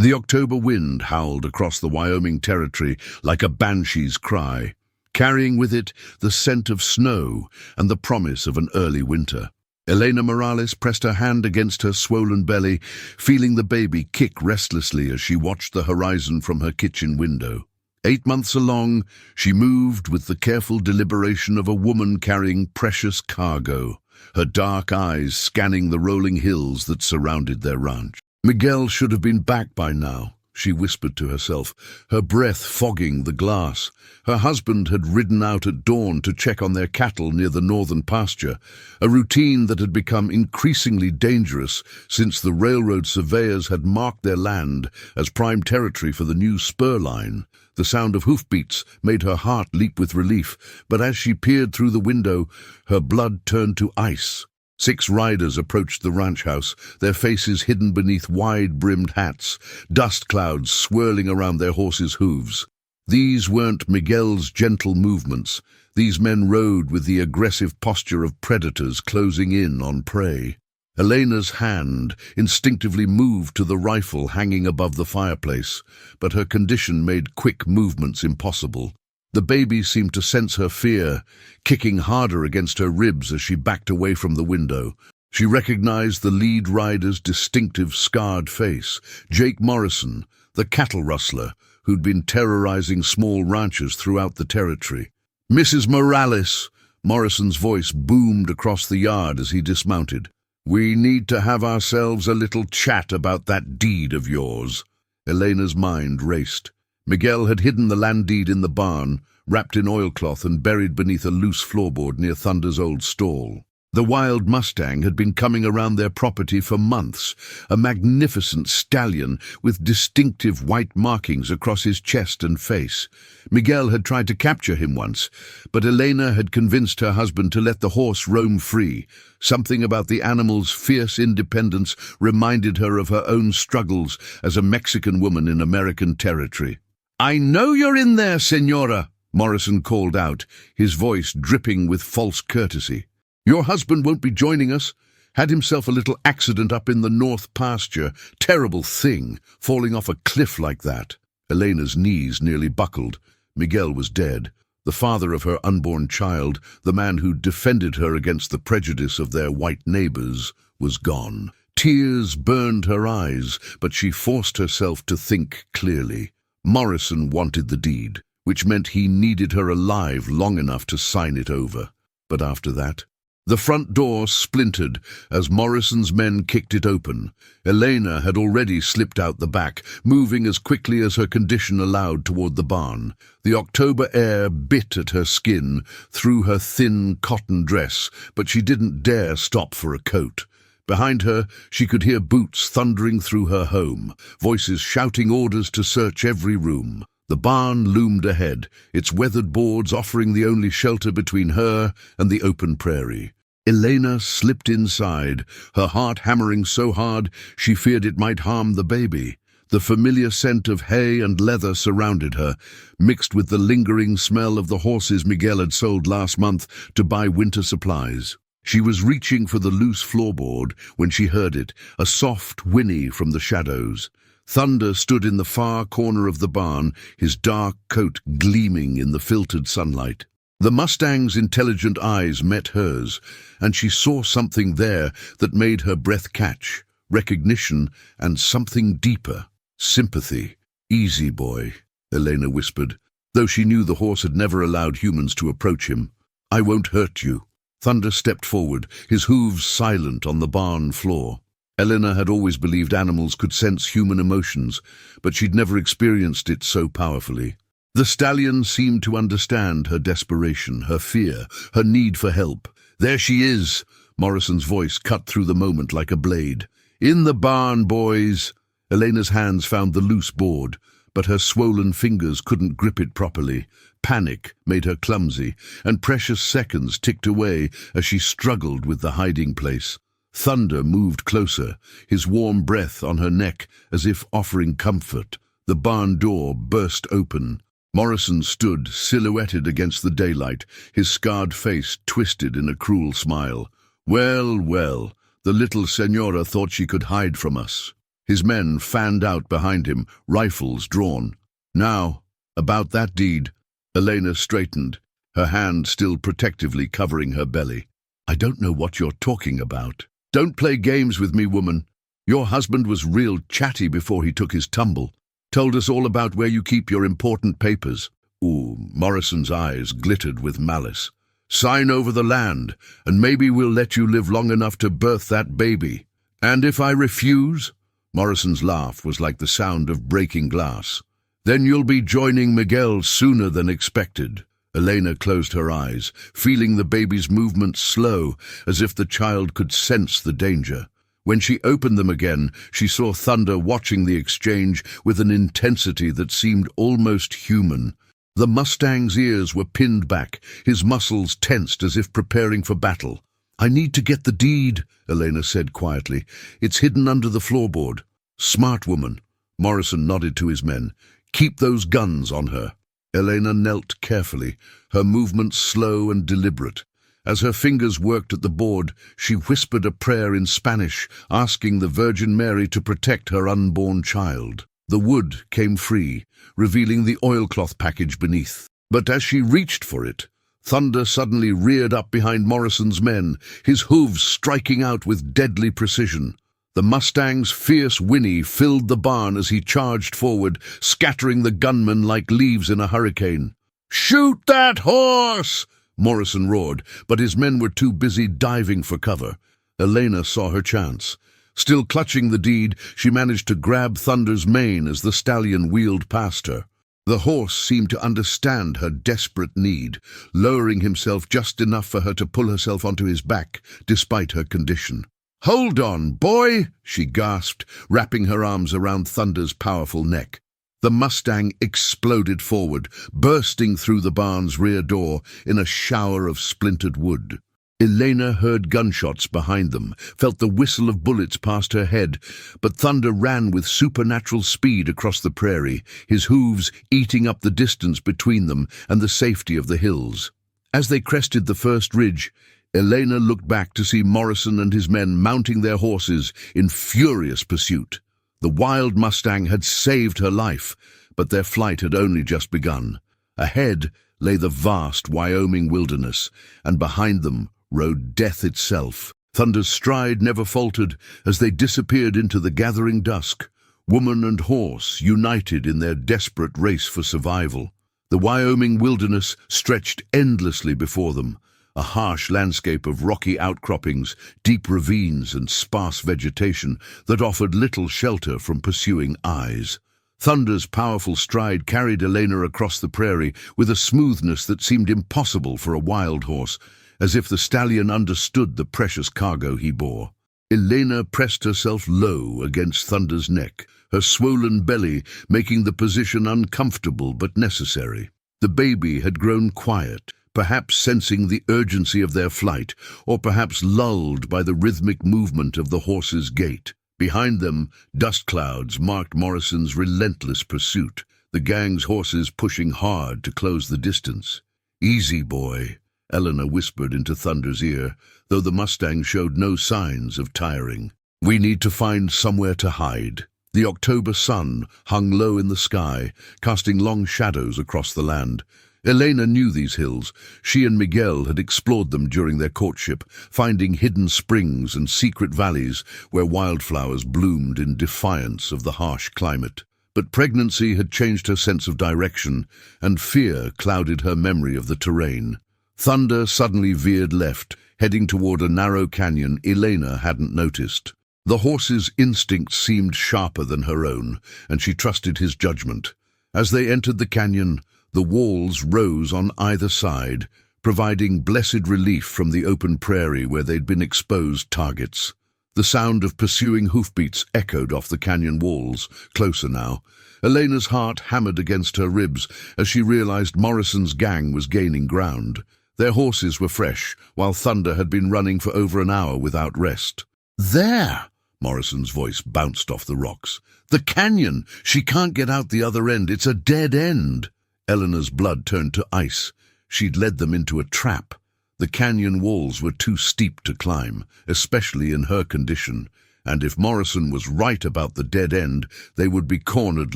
The October wind howled across the Wyoming territory like a banshee's cry, carrying with it the scent of snow and the promise of an early winter. Elena Morales pressed her hand against her swollen belly, feeling the baby kick restlessly as she watched the horizon from her kitchen window. 8 months along, she moved with the careful deliberation of a woman carrying precious cargo, her dark eyes scanning the rolling hills that surrounded their ranch. Miguel should have been back by now, she whispered to herself, her breath fogging the glass. Her husband had ridden out at dawn to check on their cattle near the northern pasture, a routine that had become increasingly dangerous since the railroad surveyors had marked their land as prime territory for the new spur line. The sound of hoofbeats made her heart leap with relief, but as she peered through the window, her blood turned to ice. 6 riders approached the ranch house, their faces hidden beneath wide-brimmed hats, dust clouds swirling around their horses' hooves. These weren't Miguel's gentle movements. These men rode with the aggressive posture of predators closing in on prey. Elena's hand instinctively moved to the rifle hanging above the fireplace, but her condition made quick movements impossible. The baby seemed to sense her fear, kicking harder against her ribs as she backed away from the window. She recognized the lead rider's distinctive scarred face, Jake Morrison, the cattle rustler who'd been terrorizing small ranchers throughout the territory. "Mrs. Morales," Morrison's voice boomed across the yard as he dismounted. "We need to have ourselves a little chat about that deed of yours." Elena's mind raced. Miguel had hidden the land deed in the barn, wrapped in oilcloth and buried beneath a loose floorboard near Thunder's old stall. The wild Mustang had been coming around their property for months, a magnificent stallion with distinctive white markings across his chest and face. Miguel had tried to capture him once, but Elena had convinced her husband to let the horse roam free. Something about the animal's fierce independence reminded her of her own struggles as a Mexican woman in American territory. "I know you're in there, Senora," Morrison called out, his voice dripping with false courtesy. "Your husband won't be joining us. Had himself a little accident up in the north pasture. Terrible thing, falling off a cliff like that." Elena's knees nearly buckled. Miguel was dead. The father of her unborn child, the man who defended her against the prejudice of their white neighbors, was gone. Tears burned her eyes, but she forced herself to think clearly. Morrison wanted the deed, which meant he needed her alive long enough to sign it over. But after that, the front door splintered as Morrison's men kicked it open. Elena had already slipped out the back, moving as quickly as her condition allowed toward the barn. The October air bit at her skin through her thin cotton dress, but she didn't dare stop for a coat. Behind her, she could hear boots thundering through her home, voices shouting orders to search every room. The barn loomed ahead, its weathered boards offering the only shelter between her and the open prairie. Elena slipped inside, her heart hammering so hard she feared it might harm the baby. The familiar scent of hay and leather surrounded her, mixed with the lingering smell of the horses Miguel had sold last month to buy winter supplies. She was reaching for the loose floorboard when she heard it, a soft whinny from the shadows. Thunder stood in the far corner of the barn, his dark coat gleaming in the filtered sunlight. The Mustang's intelligent eyes met hers, and she saw something there that made her breath catch, recognition and something deeper, sympathy. "Easy, boy," Elena whispered, though she knew the horse had never allowed humans to approach him. "I won't hurt you." Thunder stepped forward, his hooves silent on the barn floor. Elena had always believed animals could sense human emotions, but she'd never experienced it so powerfully. The stallion seemed to understand her desperation, her fear, her need for help. "There she is," Morrison's voice cut through the moment like a blade. "In the barn, boys." Elena's hands found the loose board, but her swollen fingers couldn't grip it properly. Panic made her clumsy, and precious seconds ticked away as she struggled with the hiding place. Thunder moved closer, his warm breath on her neck as if offering comfort. The barn door burst open. Morrison stood, silhouetted against the daylight, his scarred face twisted in a cruel smile. "Well, well, the little senora thought she could hide from us." His men fanned out behind him, rifles drawn. Now, about that deed, Elena straightened, her hand still protectively covering her belly. I don't know what you're talking about. Don't play games with me, woman. Your husband was real chatty before he took his tumble. Told us all about where you keep your important papers. Ooh, Morrison's eyes glittered with malice. Sign over the land, and maybe we'll let you live long enough to birth that baby. And if I refuse? Morrison's laugh was like the sound of breaking glass. Then you'll be joining Miguel sooner than expected. Elena closed her eyes, feeling the baby's movements slow, as if the child could sense the danger. When she opened them again, she saw Thunder watching the exchange with an intensity that seemed almost human. The Mustang's ears were pinned back, his muscles tensed as if preparing for battle. I need to get the deed, Elena said quietly. It's hidden under the floorboard. Smart woman. Morrison nodded to his men. Keep those guns on her. Elena knelt carefully, her movements slow and deliberate. As her fingers worked at the board, she whispered a prayer in Spanish, asking the Virgin Mary to protect her unborn child. The wood came free, revealing the oilcloth package beneath. But as she reached for it, Thunder suddenly reared up behind Morrison's men, his hooves striking out with deadly precision. The Mustang's fierce whinny filled the barn as he charged forward, scattering the gunmen like leaves in a hurricane. "Shoot that horse!" Morrison roared, but his men were too busy diving for cover. Elena saw her chance. Still clutching the deed, she managed to grab Thunder's mane as the stallion wheeled past her. The horse seemed to understand her desperate need, lowering himself just enough for her to pull herself onto his back, despite her condition. "Hold on, boy!" she gasped, wrapping her arms around Thunder's powerful neck. The Mustang exploded forward, bursting through the barn's rear door in a shower of splintered wood. Elena heard gunshots behind them, felt the whistle of bullets past her head, but Thunder ran with supernatural speed across the prairie, his hooves eating up the distance between them and the safety of the hills. As they crested the first ridge, Elena looked back to see Morrison and his men mounting their horses in furious pursuit. The wild Mustang had saved her life, but their flight had only just begun. Ahead lay the vast Wyoming wilderness, and behind them rode death itself. Thunder's stride never faltered as they disappeared into the gathering dusk, woman and horse united in their desperate race for survival. The Wyoming wilderness stretched endlessly before them, a harsh landscape of rocky outcroppings, deep ravines and sparse vegetation that offered little shelter from pursuing eyes. Thunder's powerful stride carried Elena across the prairie with a smoothness that seemed impossible for a wild horse, as if the stallion understood the precious cargo he bore. Elena pressed herself low against Thunder's neck, her swollen belly making the position uncomfortable but necessary. The baby had grown quiet, perhaps sensing the urgency of their flight, or perhaps lulled by the rhythmic movement of the horse's gait. Behind them, dust clouds marked Morrison's relentless pursuit, the gang's horses pushing hard to close the distance. "Easy, boy," Elena whispered into Thunder's ear, though the Mustang showed no signs of tiring. "We need to find somewhere to hide." The October sun hung low in the sky, casting long shadows across the land. Elena knew these hills. She and Miguel had explored them during their courtship, finding hidden springs and secret valleys where wildflowers bloomed in defiance of the harsh climate. But pregnancy had changed her sense of direction, and fear clouded her memory of the terrain. Thunder suddenly veered left, heading toward a narrow canyon Elena hadn't noticed. The horse's instincts seemed sharper than her own, and she trusted his judgment. As they entered the canyon, the walls rose on either side, providing blessed relief from the open prairie where they'd been exposed targets. The sound of pursuing hoofbeats echoed off the canyon walls, closer now. Elena's heart hammered against her ribs as she realized Morrison's gang was gaining ground. Their horses were fresh, while Thunder had been running for over an hour without rest. "There!" Morrison's voice bounced off the rocks. "The canyon! She can't get out the other end. It's a dead end!" Elena's blood turned to ice. She'd led them into a trap. The canyon walls were too steep to climb, especially in her condition, and if Morrison was right about the dead end, they would be cornered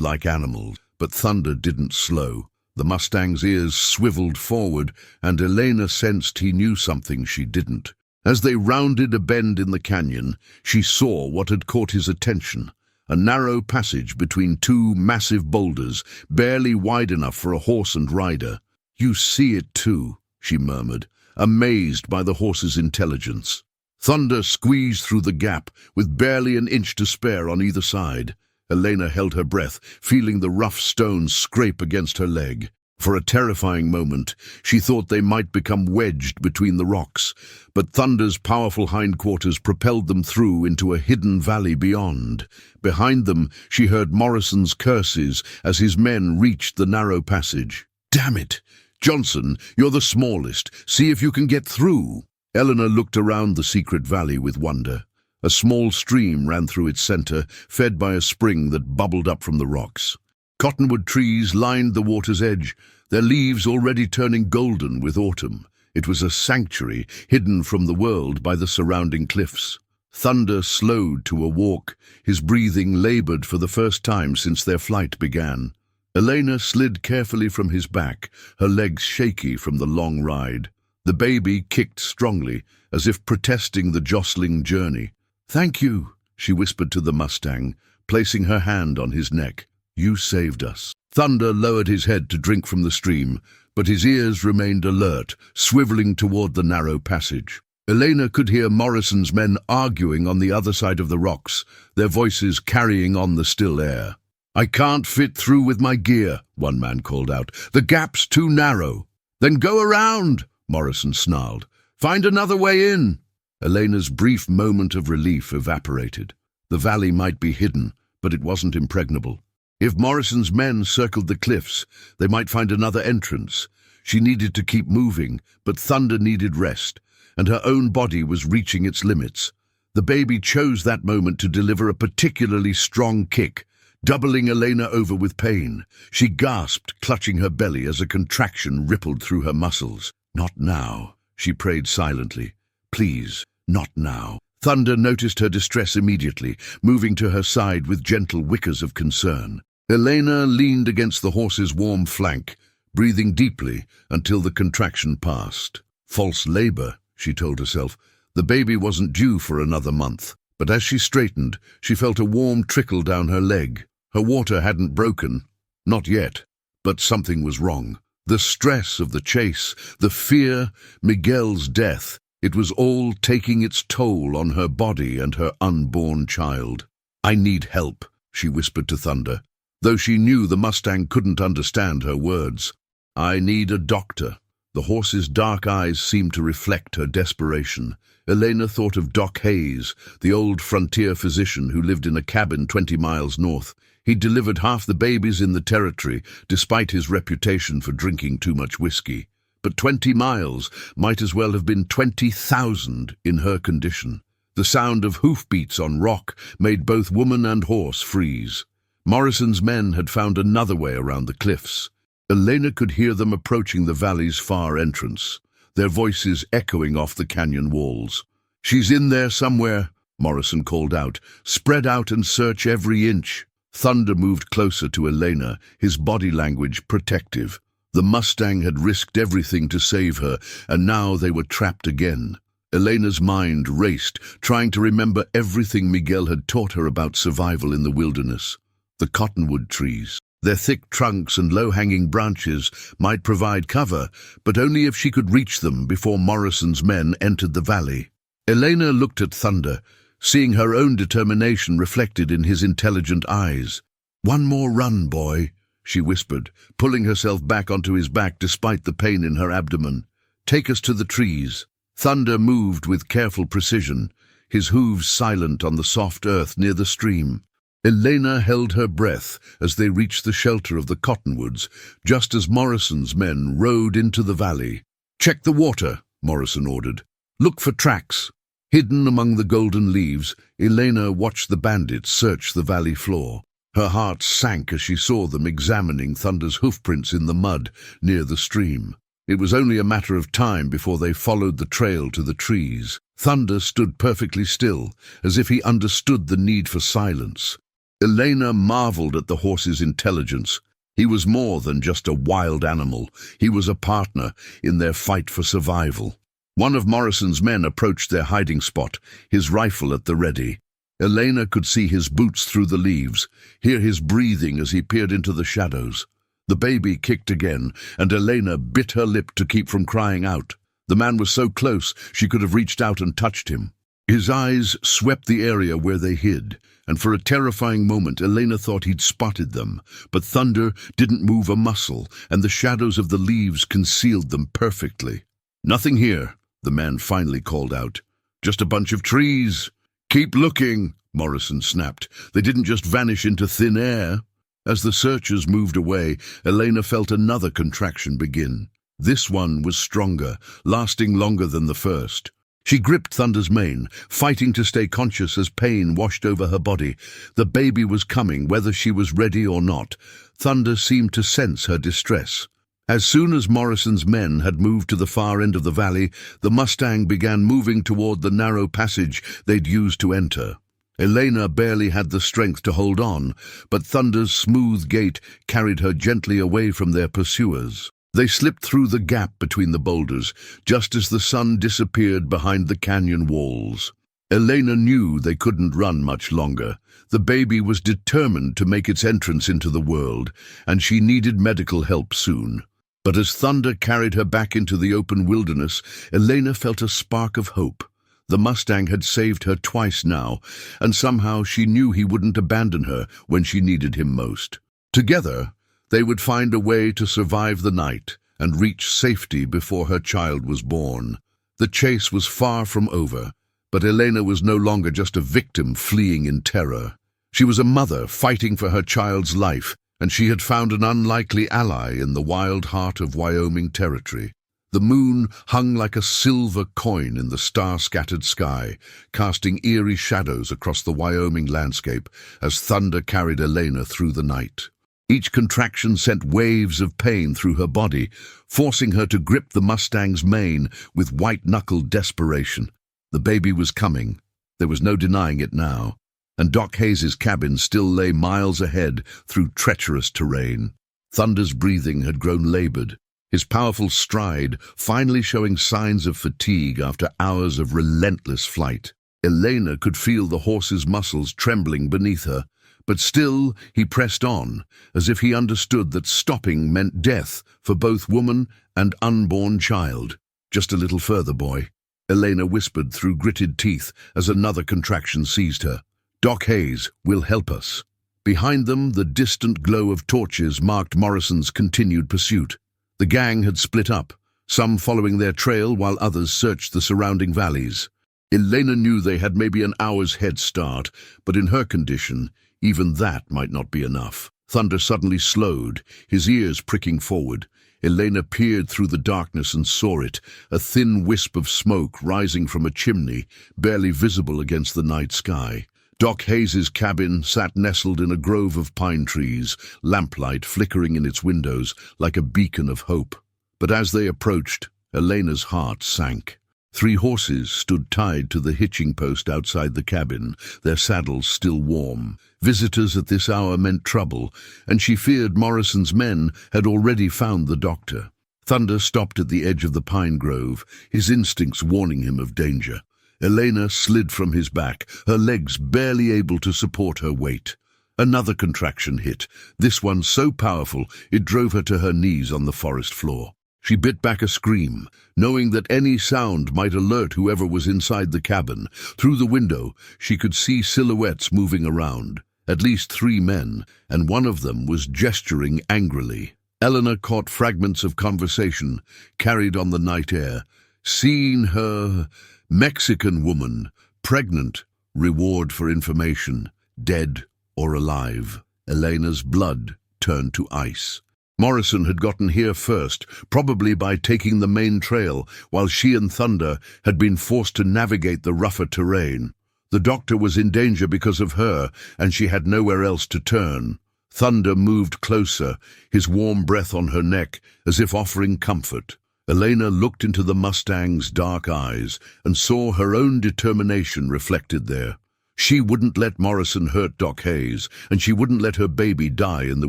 like animals. But Thunder didn't slow. The Mustang's ears swiveled forward, and Elena sensed he knew something she didn't. As they rounded a bend in the canyon, she saw what had caught his attention. A narrow passage between two massive boulders, barely wide enough for a horse and rider. "You see it too," she murmured, amazed by the horse's intelligence. Thunder squeezed through the gap, with barely an inch to spare on either side. Elena held her breath, feeling the rough stones scrape against her leg. For a terrifying moment, she thought they might become wedged between the rocks, but Thunder's powerful hindquarters propelled them through into a hidden valley beyond. Behind them, she heard Morrison's curses as his men reached the narrow passage. "Damn it! Johnson, you're the smallest. See if you can get through." Eleanor looked around the secret valley with wonder. A small stream ran through its center, fed by a spring that bubbled up from the rocks. Cottonwood trees lined the water's edge, their leaves already turning golden with autumn. It was a sanctuary, hidden from the world by the surrounding cliffs. Thunder slowed to a walk, his breathing labored for the first time since their flight began. Elena slid carefully from his back, her legs shaky from the long ride. The baby kicked strongly, as if protesting the jostling journey. "Thank you," she whispered to the Mustang, placing her hand on his neck. "You saved us." Thunder lowered his head to drink from the stream, but his ears remained alert, swiveling toward the narrow passage. Elena could hear Morrison's men arguing on the other side of the rocks, their voices carrying on the still air. "I can't fit through with my gear," one man called out. "The gap's too narrow." "Then go around," Morrison snarled. "Find another way in." Elena's brief moment of relief evaporated. The valley might be hidden, but it wasn't impregnable. If Morrison's men circled the cliffs, they might find another entrance. She needed to keep moving, but Thunder needed rest, and her own body was reaching its limits. The baby chose that moment to deliver a particularly strong kick, doubling Elena over with pain. She gasped, clutching her belly as a contraction rippled through her muscles. "Not now," she prayed silently. "Please, not now." Thunder noticed her distress immediately, moving to her side with gentle wickers of concern. Elena leaned against the horse's warm flank, breathing deeply until the contraction passed. False labor, she told herself. The baby wasn't due for another month. But as she straightened, she felt a warm trickle down her leg. Her water hadn't broken. Not yet. But something was wrong. The stress of the chase, the fear, Miguel's death, it was all taking its toll on her body and her unborn child. "I need help," she whispered to Thunder, though she knew the Mustang couldn't understand her words. "I need a doctor." The horse's dark eyes seemed to reflect her desperation. Elena thought of Doc Hayes, the old frontier physician who lived in a cabin 20 miles north. He'd delivered half the babies in the territory, despite his reputation for drinking too much whiskey. But 20 miles might as well have been 20,000 in her condition. The sound of hoofbeats on rock made both woman and horse freeze. Morrison's men had found another way around the cliffs. Elena could hear them approaching the valley's far entrance, their voices echoing off the canyon walls. "She's in there somewhere," Morrison called out. "Spread out and search every inch." Thunder moved closer to Elena, his body language protective. The Mustang had risked everything to save her, and now they were trapped again. Elena's mind raced, trying to remember everything Miguel had taught her about survival in the wilderness. The cottonwood trees. Their thick trunks and low-hanging branches might provide cover, but only if she could reach them before Morrison's men entered the valley. Elena looked at Thunder, seeing her own determination reflected in his intelligent eyes. "One more run, boy," she whispered, pulling herself back onto his back despite the pain in her abdomen. "Take us to the trees." Thunder moved with careful precision, his hooves silent on the soft earth near the stream. Elena held her breath as they reached the shelter of the cottonwoods, just as Morrison's men rode into the valley. "Check the water," Morrison ordered. "Look for tracks." Hidden among the golden leaves, Elena watched the bandits search the valley floor. Her heart sank as she saw them examining Thunder's hoofprints in the mud near the stream. It was only a matter of time before they followed the trail to the trees. Thunder stood perfectly still, as if he understood the need for silence. Elena marveled at the horse's intelligence. He was more than just a wild animal. He was a partner in their fight for survival. One of Morrison's men approached their hiding spot, his rifle at the ready. Elena could see his boots through the leaves, hear his breathing as he peered into the shadows. The baby kicked again, and Elena bit her lip to keep from crying out. The man was so close she could have reached out and touched him. His eyes swept the area where they hid, and for a terrifying moment Elena thought he'd spotted them. But Thunder didn't move a muscle, and the shadows of the leaves concealed them perfectly. "Nothing here," the man finally called out. "Just a bunch of trees." "Keep looking," Morrison snapped. "They didn't just vanish into thin air." As the searchers moved away, Elena felt another contraction begin. This one was stronger, lasting longer than the first. She gripped Thunder's mane, fighting to stay conscious as pain washed over her body. The baby was coming, whether she was ready or not. Thunder seemed to sense her distress. As soon as Morrison's men had moved to the far end of the valley, the Mustang began moving toward the narrow passage they'd used to enter. Elena barely had the strength to hold on, but Thunder's smooth gait carried her gently away from their pursuers. They slipped through the gap between the boulders, just as the sun disappeared behind the canyon walls. Elena knew they couldn't run much longer. The baby was determined to make its entrance into the world, and she needed medical help soon. But as Thunder carried her back into the open wilderness, Elena felt a spark of hope. The Mustang had saved her twice now, and somehow she knew he wouldn't abandon her when she needed him most. Together, they would find a way to survive the night and reach safety before her child was born. The chase was far from over, but Elena was no longer just a victim fleeing in terror. She was a mother fighting for her child's life, and she had found an unlikely ally in the wild heart of Wyoming territory. The moon hung like a silver coin in the star-scattered sky, casting eerie shadows across the Wyoming landscape as Thunder carried Elena through the night. Each contraction sent waves of pain through her body, forcing her to grip the Mustang's mane with white-knuckled desperation. The baby was coming. There was no denying it now, and Doc Hayes's cabin still lay miles ahead through treacherous terrain. Thunder's breathing had grown labored, his powerful stride finally showing signs of fatigue after hours of relentless flight. Elena could feel the horse's muscles trembling beneath her, but still he pressed on, as if he understood that stopping meant death for both woman and unborn child. "Just a little further, boy," Elena whispered through gritted teeth as another contraction seized her. "Doc Hayes will help us." Behind them, the distant glow of torches marked Morrison's continued pursuit. The gang had split up, some following their trail while others searched the surrounding valleys. Elena knew they had maybe an hour's head start, but in her condition, even that might not be enough. Thunder suddenly slowed, his ears pricking forward. Elena peered through the darkness and saw it, a thin wisp of smoke rising from a chimney, barely visible against the night sky. Doc Hayes's cabin sat nestled in a grove of pine trees, lamplight flickering in its windows like a beacon of hope. But as they approached, Elena's heart sank. 3 horses stood tied to the hitching post outside the cabin, their saddles still warm. Visitors at this hour meant trouble, and she feared Morrison's men had already found the doctor. Thunder stopped at the edge of the pine grove, his instincts warning him of danger. Elena slid from his back, her legs barely able to support her weight. Another contraction hit, this one so powerful it drove her to her knees on the forest floor. She bit back a scream, knowing that any sound might alert whoever was inside the cabin. Through the window, she could see silhouettes moving around, at least 3 men, and one of them was gesturing angrily. Elena caught fragments of conversation, carried on the night air. "Seen her... Mexican woman, pregnant, reward for information, dead or alive." Elena's blood turned to ice. Morrison had gotten here first, probably by taking the main trail, while she and Thunder had been forced to navigate the rougher terrain. The doctor was in danger because of her, and she had nowhere else to turn. Thunder moved closer, his warm breath on her neck, as if offering comfort. Elena looked into the Mustang's dark eyes and saw her own determination reflected there. She wouldn't let Morrison hurt Doc Hayes, and she wouldn't let her baby die in the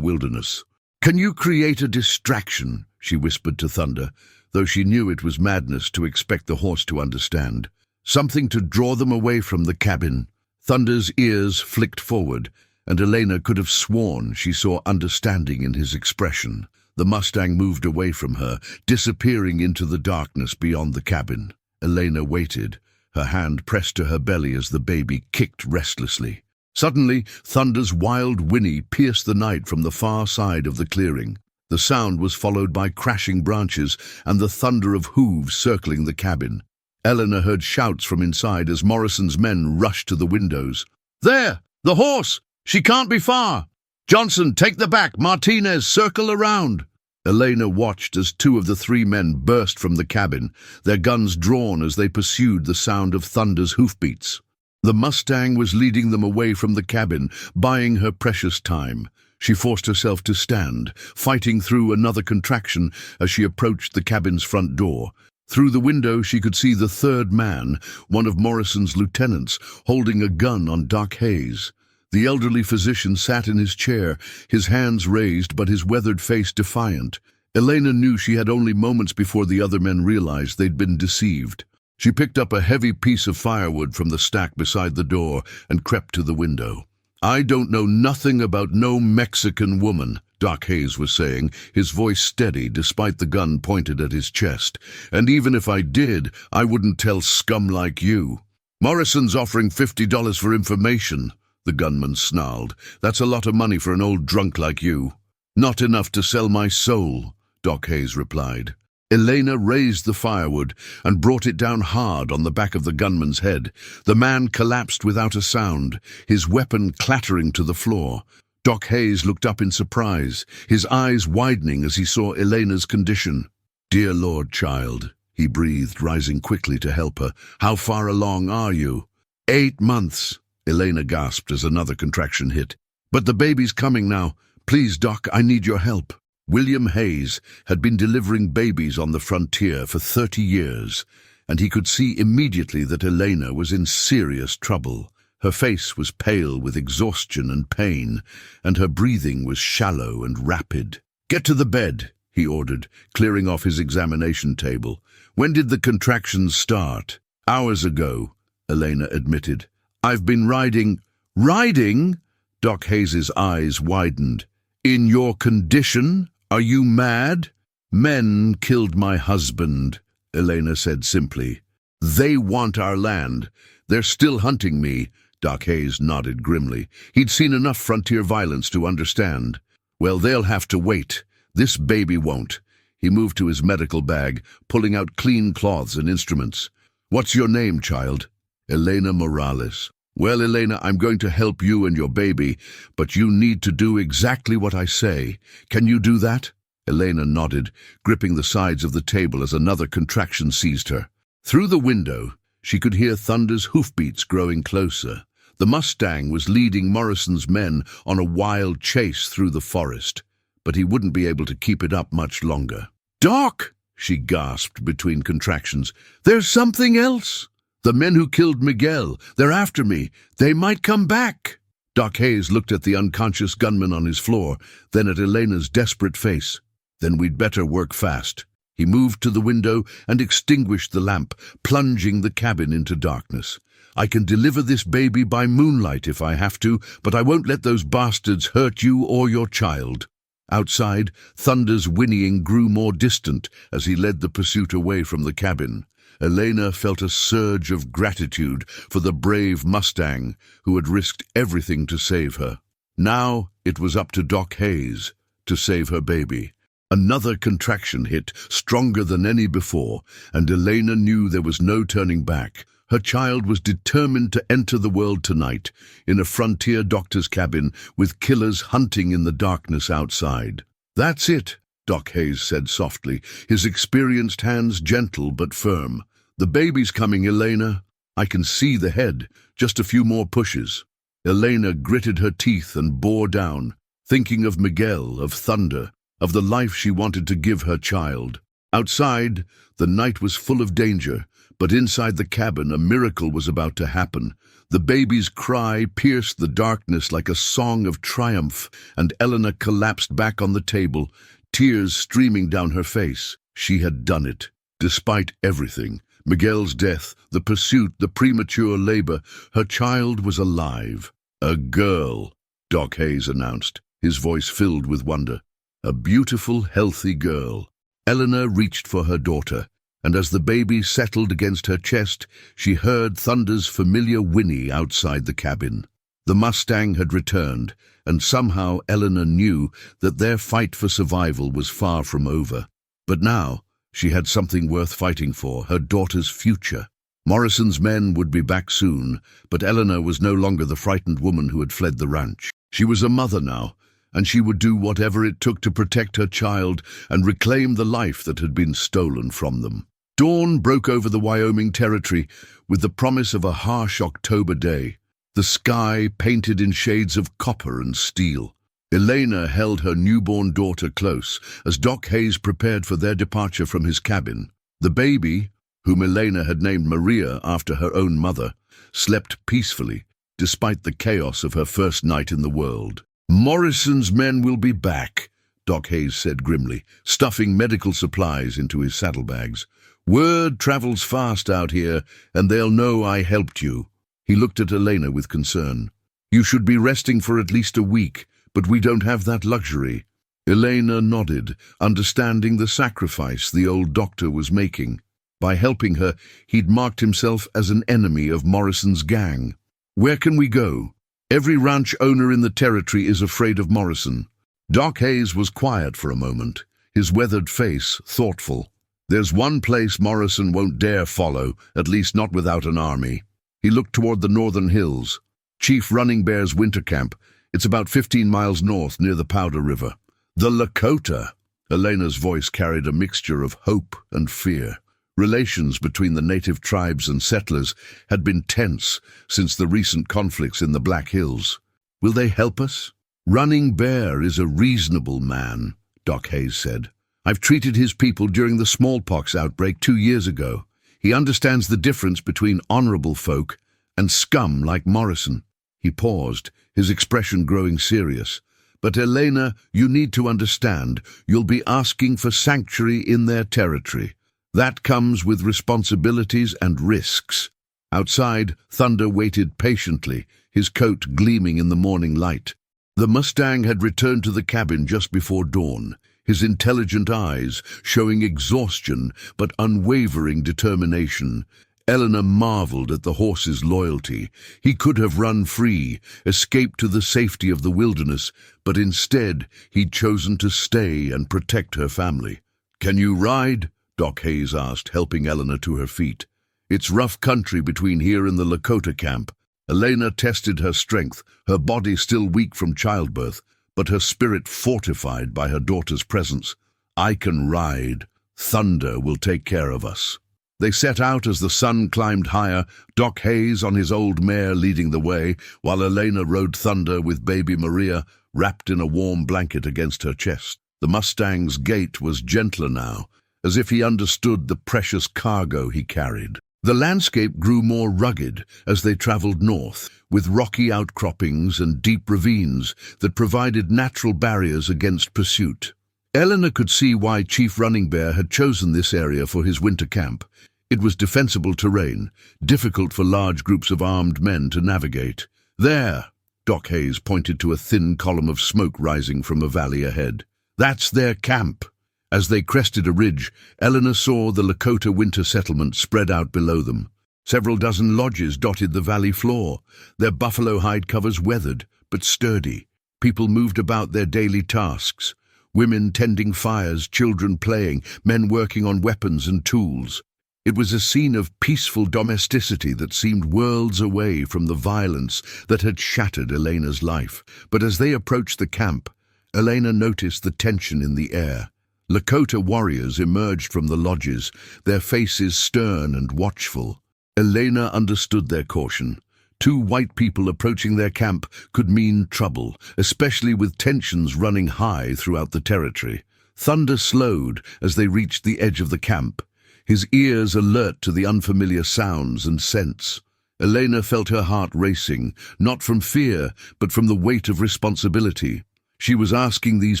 wilderness. "Can you create a distraction?" she whispered to Thunder, though she knew it was madness to expect the horse to understand. "Something to draw them away from the cabin." Thunder's ears flicked forward, and Elena could have sworn she saw understanding in his expression. The Mustang moved away from her, disappearing into the darkness beyond the cabin. Elena waited, her hand pressed to her belly as the baby kicked restlessly. Suddenly, Thunder's wild whinny pierced the night from the far side of the clearing. The sound was followed by crashing branches and the thunder of hooves circling the cabin. Elena heard shouts from inside as Morrison's men rushed to the windows. "There! The horse! She can't be far! Johnson, take the back! Martinez, circle around!" Elena watched as two of the three men burst from the cabin, their guns drawn as they pursued the sound of Thunder's hoofbeats. The Mustang was leading them away from the cabin, buying her precious time. She forced herself to stand, fighting through another contraction as she approached the cabin's front door. Through the window she could see the third man, one of Morrison's lieutenants, holding a gun on Doc Hayes. The elderly physician sat in his chair, his hands raised but his weathered face defiant. Elena knew she had only moments before the other men realized they'd been deceived. She picked up a heavy piece of firewood from the stack beside the door and crept to the window. "I don't know nothing about no Mexican woman," Doc Hayes was saying, his voice steady despite the gun pointed at his chest. "And even if I did, I wouldn't tell scum like you." "Morrison's offering $50 for information," the gunman snarled. "That's a lot of money for an old drunk like you." "Not enough to sell my soul," Doc Hayes replied. Elena raised the firewood and brought it down hard on the back of the gunman's head. The man collapsed without a sound, his weapon clattering to the floor. Doc Hayes looked up in surprise, his eyes widening as he saw Elena's condition. "Dear Lord, child," he breathed, rising quickly to help her. "How far along are you?" 8 months, Elena gasped as another contraction hit. "But the baby's coming now. Please, Doc, I need your help." William Hayes had been delivering babies on the frontier for 30 years, and he could see immediately that Elena was in serious trouble. Her face was pale with exhaustion and pain, and her breathing was shallow and rapid. "Get to the bed," he ordered, clearing off his examination table. "When did the contractions start?" "Hours ago," Elena admitted. "I've been riding—" "Riding?" Doc Hayes's eyes widened. "In your condition? Are you mad?" "Men killed my husband," Elena said simply. "They want our land. They're still hunting me." Doc Hayes nodded grimly. He'd seen enough frontier violence to understand. "Well, they'll have to wait. This baby won't." He moved to his medical bag, pulling out clean cloths and instruments. "What's your name, child?" "Elena Morales." "Well, Elena, I'm going to help you and your baby, but you need to do exactly what I say. Can you do that?" Elena nodded, gripping the sides of the table as another contraction seized her. Through the window, she could hear Thunder's hoofbeats growing closer. The Mustang was leading Morrison's men on a wild chase through the forest, but he wouldn't be able to keep it up much longer. "Doc!" she gasped between contractions. "There's something else! The men who killed Miguel, they're after me. They might come back." Doc Hayes looked at the unconscious gunman on his floor, then at Elena's desperate face. "Then we'd better work fast." He moved to the window and extinguished the lamp, plunging the cabin into darkness. "I can deliver this baby by moonlight if I have to, but I won't let those bastards hurt you or your child." Outside, Thunder's whinnying grew more distant as he led the pursuit away from the cabin. Elena felt a surge of gratitude for the brave Mustang who had risked everything to save her. Now it was up to Doc Hayes to save her baby. Another contraction hit, stronger than any before, and Elena knew there was no turning back. Her child was determined to enter the world tonight, in a frontier doctor's cabin with killers hunting in the darkness outside. "That's it," Doc Hayes said softly, his experienced hands gentle but firm. "The baby's coming, Elena. I can see the head. Just a few more pushes." Elena gritted her teeth and bore down, thinking of Miguel, of Thunder, of the life she wanted to give her child. Outside, the night was full of danger, but inside the cabin a miracle was about to happen. The baby's cry pierced the darkness like a song of triumph, and Elena collapsed back on the table, tears streaming down her face. She had done it. Despite everything, Miguel's death, the pursuit, the premature labor, her child was alive. A girl, Doc Hayes announced, his voice filled with wonder. A beautiful, healthy girl. Elena reached for her daughter, and as the baby settled against her chest, she heard Thunder's familiar whinny outside the cabin. The Mustang had returned, and somehow Elena knew that their fight for survival was far from over. But now, she had something worth fighting for, her daughter's future. Morrison's men would be back soon, but Elena was no longer the frightened woman who had fled the ranch. She was a mother now, and she would do whatever it took to protect her child and reclaim the life that had been stolen from them. Dawn broke over the Wyoming territory with the promise of a harsh October day, the sky painted in shades of copper and steel. Elena held her newborn daughter close as Doc Hayes prepared for their departure from his cabin. The baby, whom Elena had named Maria after her own mother, slept peacefully, despite the chaos of her first night in the world. "Morrison's men will be back," Doc Hayes said grimly, stuffing medical supplies into his saddlebags. "Word travels fast out here, and they'll know I helped you." He looked at Elena with concern. "You should be resting for at least a week, but we don't have that luxury." Elena nodded, understanding the sacrifice the old doctor was making. By helping her, he'd marked himself as an enemy of Morrison's gang. "Where can we go? Every ranch owner in the territory is afraid of Morrison." Doc Hayes was quiet for a moment, his weathered face thoughtful. "There's one place Morrison won't dare follow, at least not without an army." He looked toward the northern hills. Chief Running Bear's winter camp. It's about 15 miles north near the Powder River. "The Lakota." Elena's voice carried a mixture of hope and fear. Relations between the native tribes and settlers had been tense since the recent conflicts in the Black Hills. "Will they help us?" "Running Bear is a reasonable man," Doc Hayes said. "I've treated his people during the smallpox outbreak 2 years ago. He understands the difference between honorable folk and scum like Morrison." He paused, his expression growing serious. "But Elena, you need to understand, you'll be asking for sanctuary in their territory. That comes with responsibilities and risks." Outside, Thunder waited patiently, his coat gleaming in the morning light. The Mustang had returned to the cabin just before dawn, his intelligent eyes showing exhaustion but unwavering determination. Elena marveled at the horse's loyalty. He could have run free, escaped to the safety of the wilderness, but instead he'd chosen to stay and protect her family. "Can you ride?" Doc Hayes asked, helping Elena to her feet. "It's rough country between here and the Lakota camp." Elena tested her strength, her body still weak from childbirth, but her spirit fortified by her daughter's presence. "I can ride. Thunder will take care of us." They set out as the sun climbed higher, Doc Hayes on his old mare leading the way, while Elena rode Thunder with baby Maria wrapped in a warm blanket against her chest. The Mustang's gait was gentler now, as if he understood the precious cargo he carried. The landscape grew more rugged as they traveled north, with rocky outcroppings and deep ravines that provided natural barriers against pursuit. Elena could see why Chief Running Bear had chosen this area for his winter camp. It was defensible terrain, difficult for large groups of armed men to navigate. "There!" Doc Hayes pointed to a thin column of smoke rising from a valley ahead. "That's their camp." As they crested a ridge, Elena saw the Lakota winter settlement spread out below them. Several dozen lodges dotted the valley floor, their buffalo hide covers weathered but sturdy. People moved about their daily tasks, women tending fires, children playing, men working on weapons and tools. It was a scene of peaceful domesticity that seemed worlds away from the violence that had shattered Elena's life. But as they approached the camp, Elena noticed the tension in the air. Lakota warriors emerged from the lodges, their faces stern and watchful. Elena understood their caution. 2 white people approaching their camp could mean trouble, especially with tensions running high throughout the territory. Thunder slowed as they reached the edge of the camp, his ears alert to the unfamiliar sounds and scents. Elena felt her heart racing, not from fear, but from the weight of responsibility. She was asking these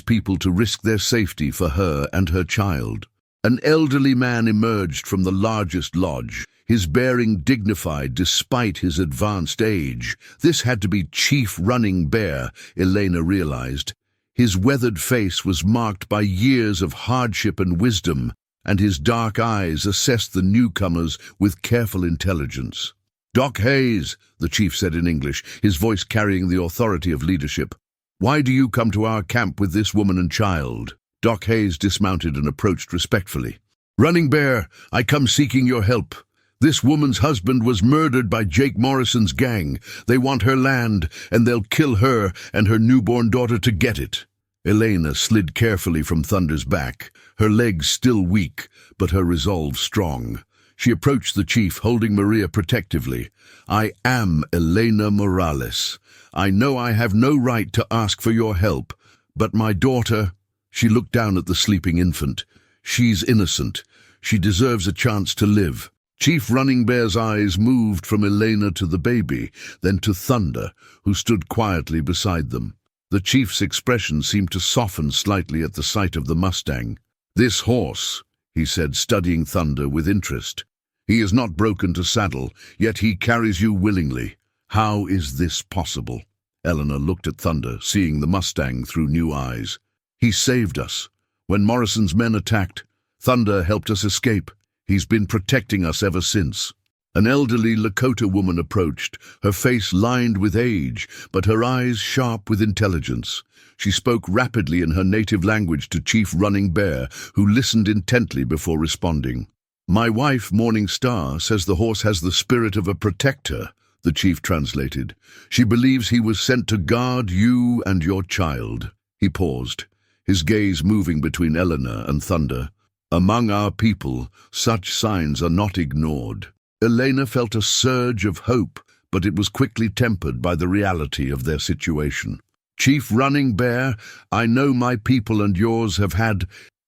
people to risk their safety for her and her child. An elderly man emerged from the largest lodge, his bearing dignified despite his advanced age. This had to be Chief Running Bear, Elena realized. His weathered face was marked by years of hardship and wisdom, and his dark eyes assessed the newcomers with careful intelligence. "Doc Hayes," the chief said in English, his voice carrying the authority of leadership. "Why do you come to our camp with this woman and child?" Doc Hayes dismounted and approached respectfully. "Running Bear, I come seeking your help. This woman's husband was murdered by Jake Morrison's gang. They want her land, and they'll kill her and her newborn daughter to get it." Elena slid carefully from Thunder's back, her legs still weak, but her resolve strong. She approached the chief, holding Maria protectively. "I am Elena Morales. I know I have no right to ask for your help, but my daughter—" She looked down at the sleeping infant. "She's innocent. She deserves a chance to live." Chief Running Bear's eyes moved from Elena to the baby, then to Thunder, who stood quietly beside them. The chief's expression seemed to soften slightly at the sight of the Mustang. "This horse," he said, studying Thunder with interest. "He is not broken to saddle, yet he carries you willingly. How is this possible?" Elena looked at Thunder, seeing the Mustang through new eyes. "He saved us. When Morrison's men attacked, Thunder helped us escape. He's been protecting us ever since." An elderly Lakota woman approached, her face lined with age, but her eyes sharp with intelligence. She spoke rapidly in her native language to Chief Running Bear, who listened intently before responding. "My wife, Morning Star, says the horse has the spirit of a protector," the chief translated. "She believes he was sent to guard you and your child." He paused, his gaze moving between Elena and Thunder. "Among our people, such signs are not ignored." Elena felt a surge of hope, but it was quickly tempered by the reality of their situation. "Chief Running Bear, I know my people and yours have had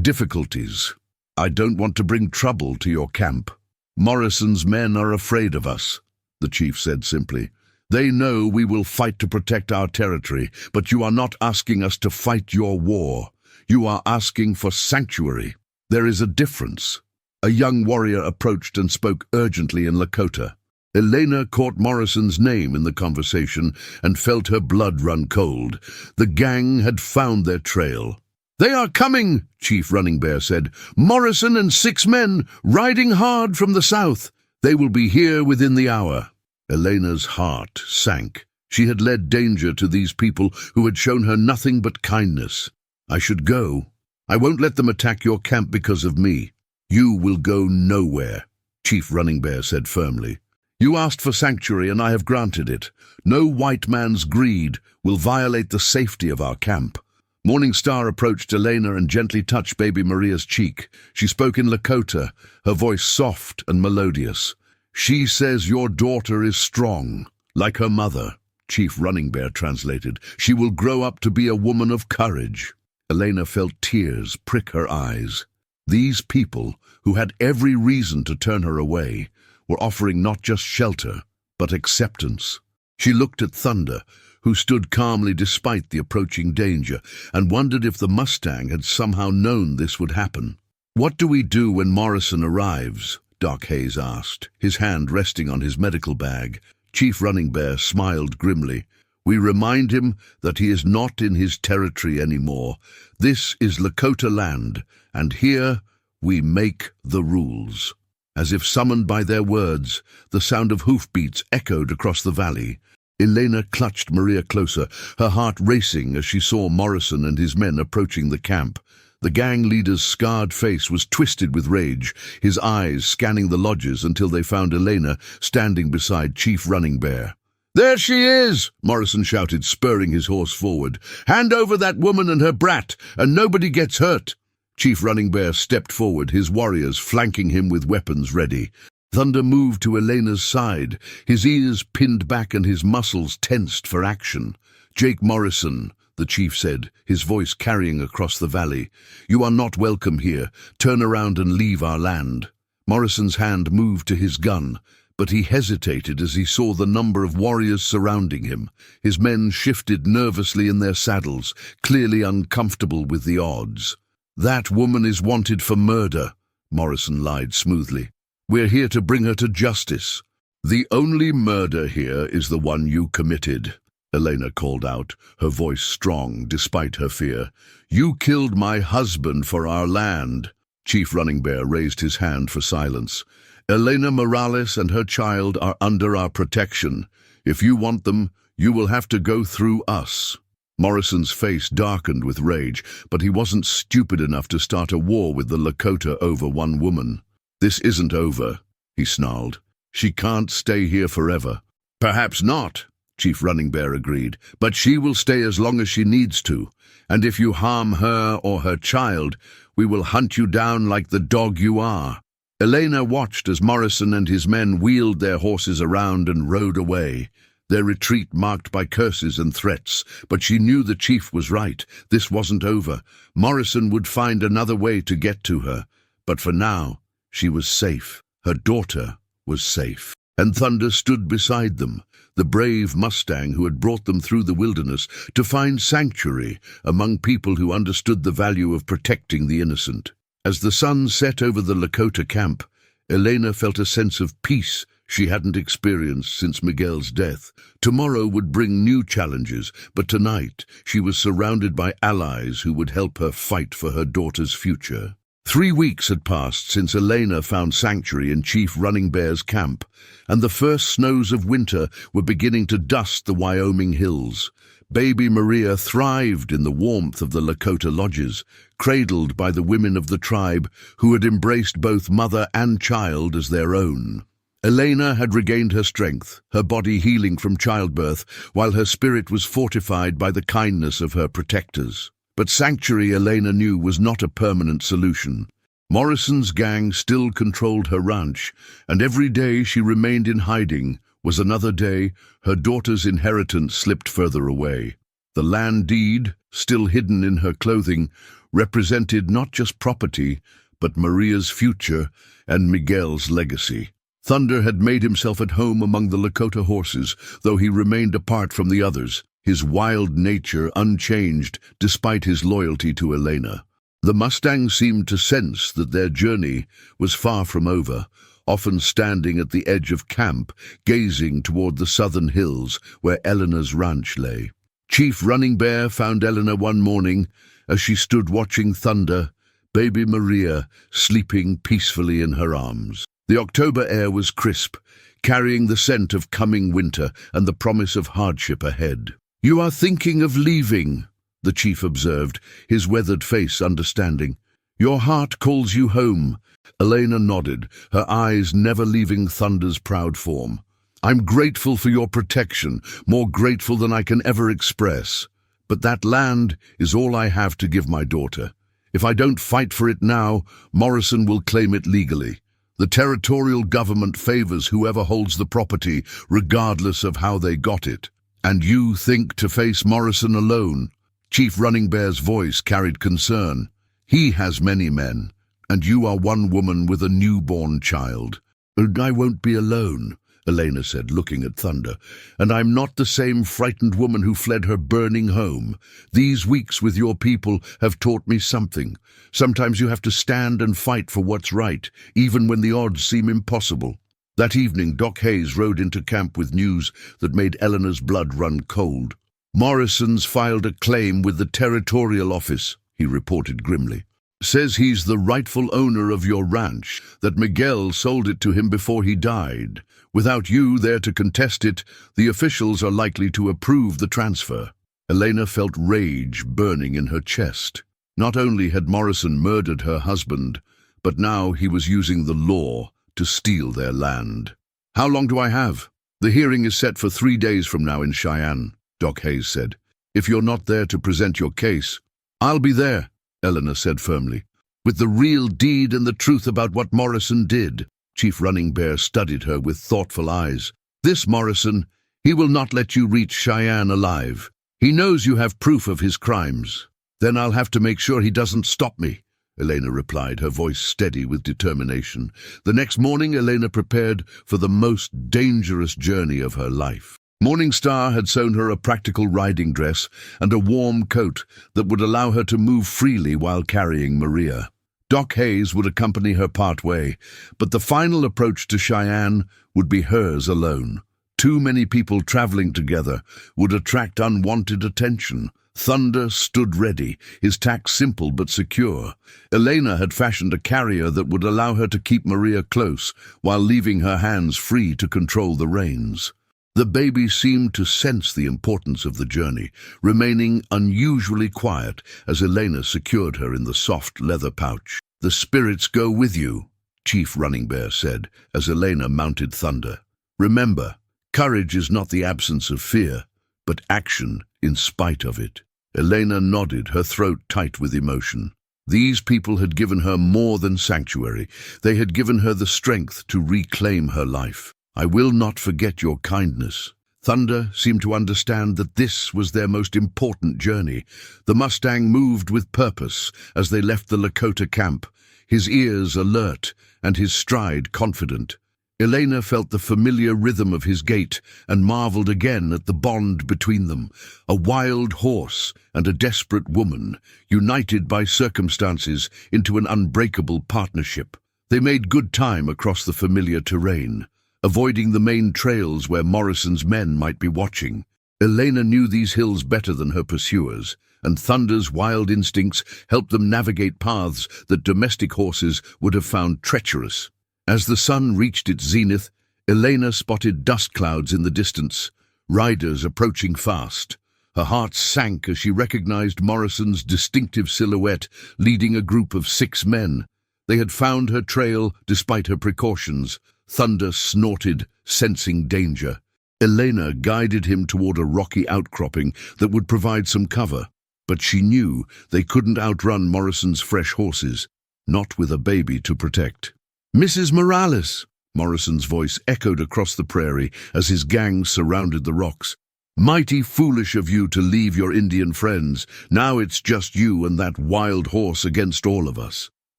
difficulties. I don't want to bring trouble to your camp. Morrison's men are afraid of us," the chief said simply. "They know we will fight to protect our territory, but you are not asking us to fight your war. You are asking for sanctuary. There is a difference." A young warrior approached and spoke urgently in Lakota. Elena caught Morrison's name in the conversation and felt her blood run cold. The gang had found their trail. "They are coming," Chief Running Bear said. "Morrison and 6 men, riding hard from the south. They will be here within the hour." Elena's heart sank. She had led danger to these people who had shown her nothing but kindness. "I should go. I won't let them attack your camp because of me." "You will go nowhere," Chief Running Bear said firmly. "You asked for sanctuary and I have granted it. No white man's greed will violate the safety of our camp." Morning Star approached Elena and gently touched baby Maria's cheek. She spoke in Lakota, her voice soft and melodious. "She says your daughter is strong, like her mother," Chief Running Bear translated. "She will grow up to be a woman of courage." Elena felt tears prick her eyes. These people, who had every reason to turn her away, were offering not just shelter, but acceptance. She looked at Thunder, who stood calmly despite the approaching danger, and wondered if the Mustang had somehow known this would happen. "What do we do when Morrison arrives?" Doc Hayes asked, his hand resting on his medical bag. Chief Running Bear smiled grimly. "We remind him that he is not in his territory anymore. This is Lakota land, and here we make the rules." As if summoned by their words, the sound of hoofbeats echoed across the valley. Elena clutched Maria closer, her heart racing as she saw Morrison and his men approaching the camp. The gang leader's scarred face was twisted with rage, his eyes scanning the lodges until they found Elena standing beside Chief Running Bear. "There she is!" Morrison shouted, spurring his horse forward. "Hand over that woman and her brat, and nobody gets hurt." Chief Running Bear stepped forward, his warriors flanking him with weapons ready. Thunder moved to Elena's side, his ears pinned back and his muscles tensed for action. "Jake Morrison," the the chief said, his voice carrying across the valley. "You are not welcome here. Turn around and leave our land." Morrison's hand moved to his gun, but he hesitated as he saw the number of warriors surrounding him. His men shifted nervously in their saddles, clearly uncomfortable with the odds. "That woman is wanted for murder," Morrison lied smoothly. "We're here to bring her to justice." "The only murder here is the one you committed," Elena called out, her voice strong despite her fear. "You killed my husband for our land." Chief Running Bear raised his hand for silence. "Elena Morales and her child are under our protection. If you want them, you will have to go through us." Morrison's face darkened with rage, but he wasn't stupid enough to start a war with the Lakota over one woman. "This isn't over," he snarled. "She can't stay here forever." "Perhaps not," Chief Running Bear agreed, "but she will stay as long as she needs to. And if you harm her or her child, we will hunt you down like the dog you are." Elena watched as Morrison and his men wheeled their horses around and rode away, their retreat marked by curses and threats. But she knew the chief was right. This wasn't over. Morrison would find another way to get to her. But for now, she was safe. Her daughter was safe. And Thunder stood beside them, the brave Mustang who had brought them through the wilderness to find sanctuary among people who understood the value of protecting the innocent. As the sun set over the Lakota camp, Elena felt a sense of peace she hadn't experienced since Miguel's death. Tomorrow would bring new challenges, but tonight she was surrounded by allies who would help her fight for her daughter's future. 3 weeks had passed since Elena found sanctuary in Chief Running Bear's camp, and the first snows of winter were beginning to dust the Wyoming hills. Baby Maria thrived in the warmth of the Lakota lodges, cradled by the women of the tribe who had embraced both mother and child as their own. Elena had regained her strength, her body healing from childbirth, while her spirit was fortified by the kindness of her protectors. But sanctuary, Elena knew, was not a permanent solution. Morrison's gang still controlled her ranch, and every day she remained in hiding was another day her daughter's inheritance slipped further away. The land deed, still hidden in her clothing, represented not just property, but Maria's future and Miguel's legacy. Thunder had made himself at home among the Lakota horses, though he remained apart from the others, his wild nature unchanged despite his loyalty to Elena. The Mustang seemed to sense that their journey was far from over, often standing at the edge of camp, gazing toward the southern hills where Elena's ranch lay. Chief Running Bear found Elena one morning as she stood watching Thunder, baby Maria sleeping peacefully in her arms. The October air was crisp, carrying the scent of coming winter and the promise of hardship ahead. "You are thinking of leaving," the chief observed, his weathered face understanding. "Your heart calls you home." Elena nodded, her eyes never leaving Thunder's proud form. "I'm grateful for your protection, more grateful than I can ever express. But that land is all I have to give my daughter. If I don't fight for it now, Morrison will claim it legally. The territorial government favors whoever holds the property, regardless of how they got it. And you think to face Morrison alone?" Chief Running Bear's voice carried concern. "He has many men, and you are one woman with a newborn child." "I won't be alone," Elena said, looking at Thunder. "And I'm not the same frightened woman who fled her burning home. These weeks with your people have taught me something. Sometimes you have to stand and fight for what's right, even when the odds seem impossible." That evening, Doc Hayes rode into camp with news that made Elena's blood run cold. "Morrison's filed a claim with the territorial office," he reported grimly. "Says he's the rightful owner of your ranch, that Miguel sold it to him before he died. Without you there to contest it, the officials are likely to approve the transfer." Elena felt rage burning in her chest. Not only had Morrison murdered her husband, but now he was using the law to steal their land. "How long do I have?" "The hearing is set for 3 days from now in Cheyenne," Doc Hayes said. "If you're not there to present your case—" "I'll be there," Elena said firmly, "with the real deed and the truth about what Morrison did." Chief Running Bear studied her with thoughtful eyes. "This Morrison, he will not let you reach Cheyenne alive. He knows you have proof of his crimes. Then I'll have to make sure he doesn't stop me, Elena replied, her voice steady with determination. The next morning, Elena prepared for the most dangerous journey of her life. Morning Star had sewn her a practical riding dress and a warm coat that would allow her to move freely while carrying Maria. Doc Hayes would accompany her part way, but the final approach to Cheyenne would be hers alone. Too many people traveling together would attract unwanted attention. Thunder stood ready, his tack simple but secure. Elena had fashioned a carrier that would allow her to keep Maria close while leaving her hands free to control the reins. The baby seemed to sense the importance of the journey, remaining unusually quiet as Elena secured her in the soft leather pouch. "The spirits go with you," Chief Running Bear said as Elena mounted Thunder. "Remember, courage is not the absence of fear, but action in spite of it." Elena nodded, her throat tight with emotion. These people had given her more than sanctuary. They had given her the strength to reclaim her life. "I will not forget your kindness." Thunder seemed to understand that this was their most important journey. The Mustang moved with purpose as they left the Lakota camp, his ears alert and his stride confident. Elena felt the familiar rhythm of his gait and marveled again at the bond between them. A wild horse and a desperate woman, united by circumstances into an unbreakable partnership. They made good time across the familiar terrain, avoiding the main trails where Morrison's men might be watching. Elena knew these hills better than her pursuers, and Thunder's wild instincts helped them navigate paths that domestic horses would have found treacherous. As the sun reached its zenith, Elena spotted dust clouds in the distance, riders approaching fast. Her heart sank as she recognized Morrison's distinctive silhouette leading a group of 6 men. They had found her trail despite her precautions. Thunder snorted, sensing danger. Elena guided him toward a rocky outcropping that would provide some cover, but she knew they couldn't outrun Morrison's fresh horses, not with a baby to protect. "Mrs. Morales!" Morrison's voice echoed across the prairie as his gang surrounded the rocks. "Mighty foolish of you to leave your Indian friends. Now it's just you and that wild horse against all of us."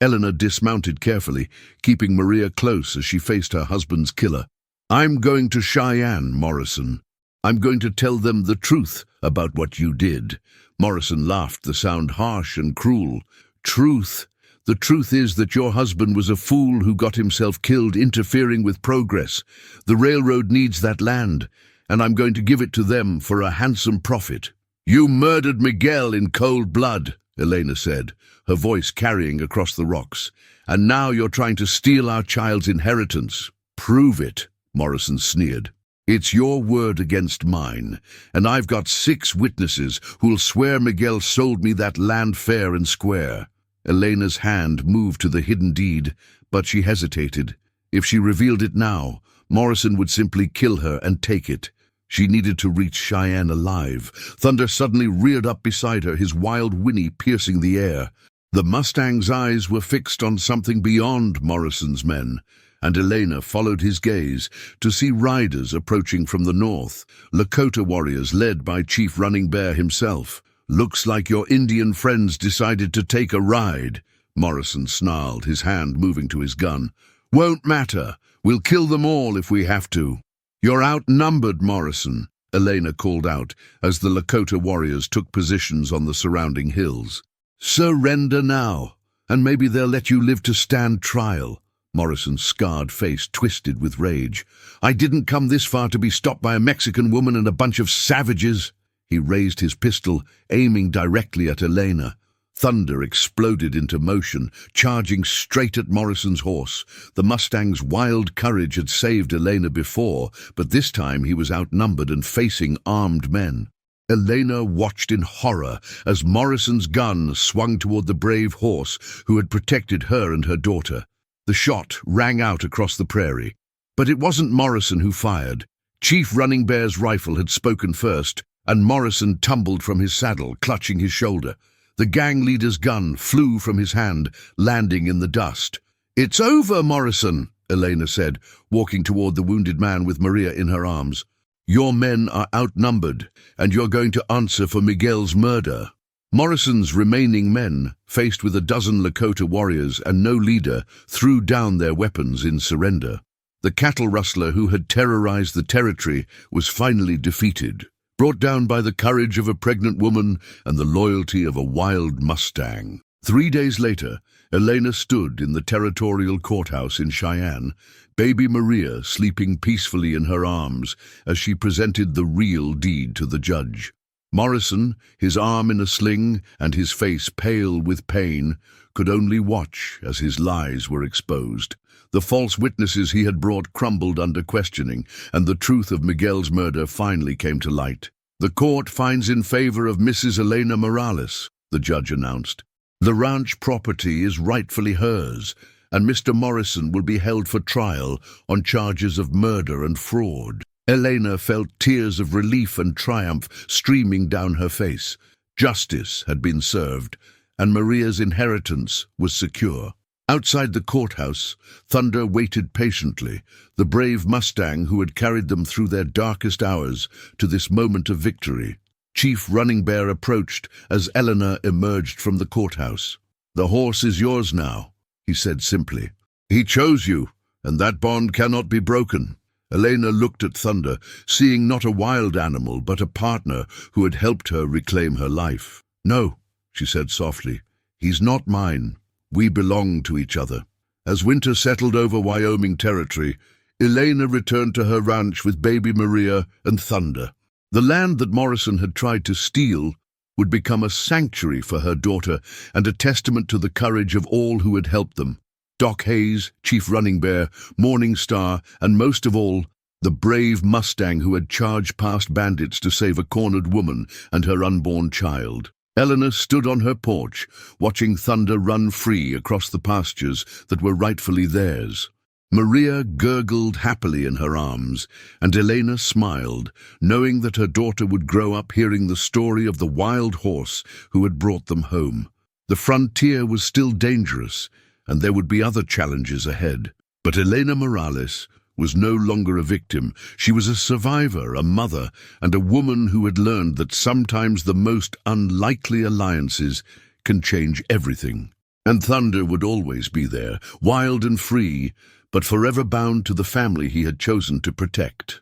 Elena dismounted carefully, keeping Maria close as she faced her husband's killer. "I'm going to Cheyenne, Morrison. I'm going to tell them the truth about what you did." Morrison laughed, the sound harsh and cruel. "Truth? The truth is that your husband was a fool who got himself killed interfering with progress. The railroad needs that land, and I'm going to give it to them for a handsome profit." "You murdered Miguel in cold blood," Elena said, her voice carrying across the rocks. "And now you're trying to steal our child's inheritance." "Prove it," Morrison sneered. "It's your word against mine, and I've got 6 witnesses who'll swear Miguel sold me that land fair and square." Elena's hand moved to the hidden deed, but she hesitated. If she revealed it now, Morrison would simply kill her and take it. She needed to reach Cheyenne alive. Thunder suddenly reared up beside her, his wild whinny piercing the air. The Mustang's eyes were fixed on something beyond Morrison's men, and Elena followed his gaze to see riders approaching from the north, Lakota warriors led by Chief Running Bear himself. "Looks like your Indian friends decided to take a ride," Morrison snarled, his hand moving to his gun. "Won't matter. We'll kill them all if we have to." "You're outnumbered, Morrison," Elena called out as the Lakota warriors took positions on the surrounding hills. "Surrender now, and maybe they'll let you live to stand trial." Morrison's scarred face twisted with rage. "I didn't come this far to be stopped by a Mexican woman and a bunch of savages." He raised his pistol, aiming directly at Elena. Thunder exploded into motion, charging straight at Morrison's horse. The Mustang's wild courage had saved Elena before, but this time he was outnumbered and facing armed men. Elena watched in horror as Morrison's gun swung toward the brave horse who had protected her and her daughter. The shot rang out across the prairie. But it wasn't Morrison who fired. Chief Running Bear's rifle had spoken first, and Morrison tumbled from his saddle, clutching his shoulder. The gang leader's gun flew from his hand, landing in the dust. "It's over, Morrison," Elena said, walking toward the wounded man with Maria in her arms. Your men are outnumbered, and you're going to answer for Miguel's murder." Morrison's remaining men, faced with a dozen Lakota warriors and no leader, threw down their weapons in surrender. The cattle rustler who had terrorized the territory was finally defeated, brought down by the courage of a pregnant woman and the loyalty of a wild Mustang. 3 days later, Elena stood in the territorial courthouse in Cheyenne, baby Maria sleeping peacefully in her arms as she presented the real deed to the judge. Morrison, his arm in a sling and his face pale with pain, could only watch as his lies were exposed. The false witnesses he had brought crumbled under questioning, and the truth of Miguel's murder finally came to light. "The court finds in favor of Mrs. Elena Morales," the judge announced. "The ranch property is rightfully hers, and Mr. Morrison will be held for trial on charges of murder and fraud." Elena felt tears of relief and triumph streaming down her face. Justice had been served, and Maria's inheritance was secure. Outside the courthouse, Thunder waited patiently, the brave Mustang who had carried them through their darkest hours to this moment of victory. Chief Running Bear approached as Elena emerged from the courthouse. "The horse is yours now," he said simply. "He chose you, and that bond cannot be broken." Elena looked at Thunder, seeing not a wild animal but a partner who had helped her reclaim her life. "No," she said softly, "he's not mine. We belong to each other." As winter settled over Wyoming territory, Elena returned to her ranch with baby Maria and Thunder. The land that Morrison had tried to steal would become a sanctuary for her daughter and a testament to the courage of all who had helped them. Doc Hayes, Chief Running Bear, Morning Star, and most of all, the brave Mustang who had charged past bandits to save a cornered woman and her unborn child. Elena stood on her porch, watching Thunder run free across the pastures that were rightfully theirs. Maria gurgled happily in her arms, and Elena smiled, knowing that her daughter would grow up hearing the story of the wild horse who had brought them home. The frontier was still dangerous, and there would be other challenges ahead. But Elena Morales was no longer a victim. She was a survivor, a mother, and a woman who had learned that sometimes the most unlikely alliances can change everything. And Thunder would always be there, wild and free, but forever bound to the family he had chosen to protect.